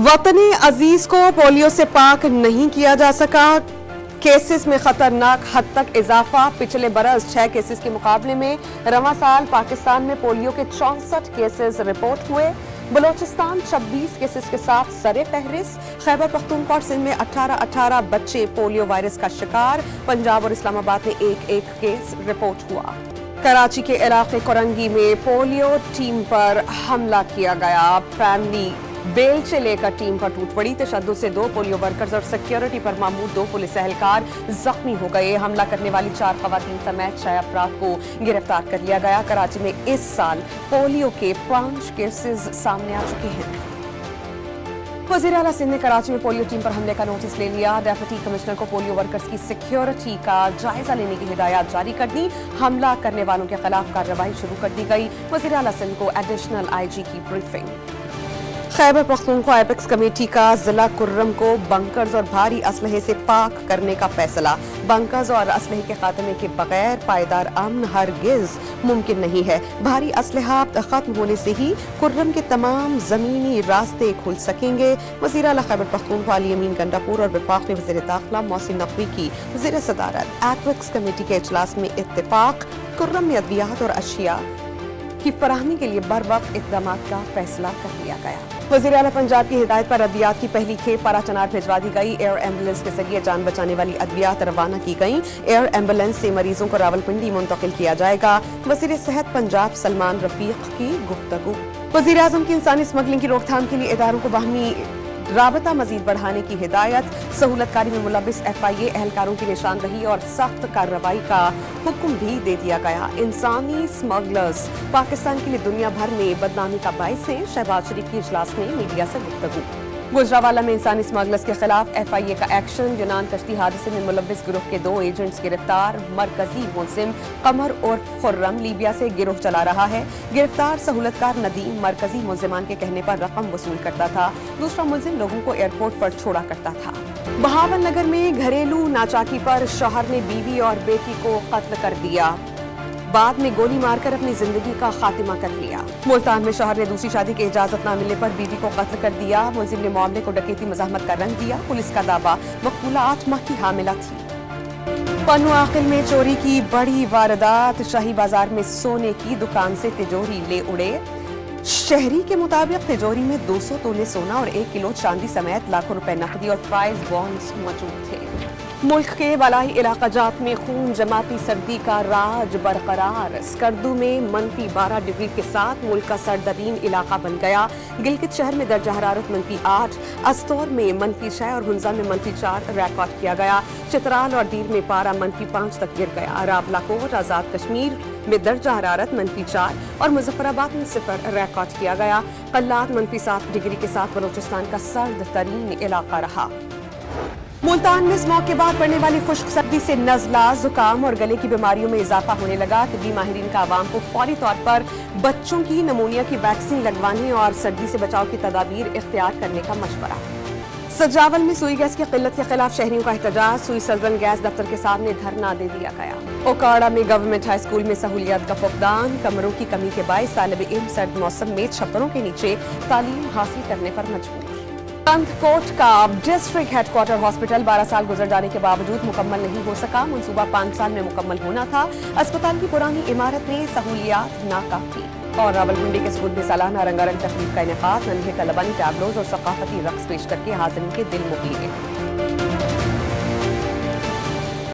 वतन अजीज को पोलियो से पाक नहीं किया जा सका। केसेस में खतरनाक हद तक इजाफा। पिछले बरस 6 केसेस के मुकाबले में रवां साल पाकिस्तान में पोलियो के 64 केसेस रिपोर्ट हुए। बलोचिस्तान 26 केसेस के साथ सरे फहरिस्त। खैबर पख्तूनख्वा और सिंध में 18 बच्चे पोलियो वायरस का शिकार। पंजाब और इस्लामाबाद में एक केस रिपोर्ट हुआ। कराची के इलाके कोरंगी में पोलियो टीम पर हमला किया गया। फैमिली बेलचे लेकर टीम पर टूट पड़ी। तशद्दुद से 2 पोलियो वर्कर्स और सिक्योरिटी पर मामूर 2 पुलिस एहलकार जख्मी हो गए। हमला करने वाली 4 खवातीन समेत 6 अफराद को गिरफ्तार कर लिया गया। कराची में इस साल पोलियो के 5 केसेस सामने आ चुके हैं। वज़ीर आला सिंध ने कराची में पोलियो टीम पर हमले का नोटिस ले लिया। डेप्यूटी कमिश्नर को पोलियो वर्कर्स की सिक्योरिटी का जायजा लेने की हिदायत जारी कर दी। हमला करने वालों के खिलाफ कार्रवाई शुरू कर दी गई। वज़ीर आला सिंध को एडिशनल IG की briefing. Khyber Pakhtunkhwa apex committee का जिला कुर्रम को बंकर्स और भारी असलहे से पाक करने का फैसला। बंकर्स और असलहे के खात्मे के बगैर पायदार अमन हरगिज मुमकिन नहीं है। भारी असलहा खत्म होने से ही कुर्रम के तमाम जमीनी रास्ते खुल सकेंगे। वज़ीर आला खैबर पख्तूनख्वा अली अमीन गंडापुर और वफाकी वज़ीर दाखिला मोहसिन नकवी की ज़ेर सदारत एपेक्स कमेटी के इजलास में इत्तेफाक। कुर्रम में अद्वियात और अशिया की फराहमी के लिए बर वक्त इक़दाम का फैसला कर लिया गया। वज़ीर आला पंजाब की हिदायत पर अद्वियात की पहली खेप पारा चनार भिजवा दी गई। एयर एम्बुलेंस के जरिए जान बचाने वाली अद्वियात रवाना की गई। एयर एम्बुलेंस से मरीजों को रावलपिंडी मुंतकिल किया जाएगा। वज़ीर सेहत पंजाब सलमान रफीक की गुफ्तगू। वज़ीर आज़म की इंसानी स्मगलिंग की रोकथाम के लिए इदारों को बाहमी राबता मजीद बढ़ाने की हिदायत। सहूलतकारी में मुलविस FIA एहलकारों की निशानदही और सख्त कार्रवाई का हुक्म भी दे दिया गया। इंसानी स्मगलर्स पाकिस्तान के लिए दुनिया भर में बदनामी का बाइस है। शहबाज शरीफ की इजलास में मीडिया से गुफ्तगू। गुजरावाला में इंसानी स्मगलर्स के खिलाफ FIA का एक्शन। यूनान कश्ती हादसे में मुलविस गिरोह के 2 एजेंट्स गिरफ्तार। मरकजी मुलजिम कमर और खुर्रम लीबिया से गिरोह चला रहा है। गिरफ्तार सहूलतकार नदीम मरकजी मुलजिमान के कहने पर रकम वसूल करता था। दूसरा मुलजिम लोगों को एयरपोर्ट पर छोड़ा करता था। बहावल नगर में घरेलू नाचाकी पर शौहर ने बीवी और बेटी को कत्ल कर दिया। बाद में गोली मारकर अपनी जिंदगी का खात्मा कर लिया। मुल्तान में शौहर ने दूसरी शादी की इजाजत न मिलने पर बीवी को कत्ल कर दिया। मुलजिम ने मामले को डकैती मज़ाहमत का रंग दिया। पुलिस का दावा मकबूला 8 माह की हामिला थी। पन्नू आकिल में चोरी की बड़ी वारदात। शाही बाजार में सोने की दुकान से तिजोरी ले उड़े। शहरी के मुताबिक तिजोरी में 200 तोले सोना और 1 किलो चांदी समेत लाखों रुपए नकदी और प्राइज बॉन्ड्स मौजूद थे। मुल्क के वलाई इलाका जात में खून जमाती सर्दी का राज बरकरार। स्कर्दू में -12 डिग्री के साथ मुल्क का सर्दतरीन इलाका बन गया। गिलगित शहर में दर्जा हरारत -8, अस्तौर में -6 और हुंजा में -4 रिकॉर्ड किया गया। चित्राल और दीर में पारा -5 तक गिर गया। रावलाकोट आजाद कश्मीर में दर्जा हरारत -4 और मुजफ्फराबाद में 0 रिकॉर्ड किया गया। कल्लात -7 डिग्री के साथ बलोचिस्तान का सर्द तरीन इलाका रहा। मुल्तान में स्मॉग के बाद पड़ने वाली खुश्क सर्दी से नज़ला, जुकाम और गले की बीमारियों में इजाफा होने लगा। तिब्बी माहिरीन का आवाम को फौरी तौर पर बच्चों की नमूनिया की वैक्सीन लगवाने और सर्दी से बचाव की तदाबीर इख्तियार करने का मशवरा। सजावल में सुई गैस की किल्लत के खिलाफ शहरियों का एहतजाज। सुई सल्जन गैस दफ्तर के सामने धरना दे दिया गया। ओकाड़ा में गवर्नमेंट हाई स्कूल में सहूलियात का फुकदान। कमरों की कमी के बायस तालिब इल्म सर्द मौसम में छप्परों के नीचे तालीम हासिल करने पर मजबूर। कोट का डिस्ट्रिक्ट हेडक्वार्टर हॉस्पिटल 12 साल गुजर जाने के बावजूद मुकम्मल नहीं हो सका। मंसूबा 5 साल में मुकम्मल होना था। अस्पताल की पुरानी इमारत में सहूलियात नाकाफी। और रावलपिंडी के स्कूल में सालाना रंगारंग तकरीब का इनेकाद। नन्हे तलबा ने टैबलोज और सकाफती रक्स पेश करके हाज़िरीन के दिल मोह लिए।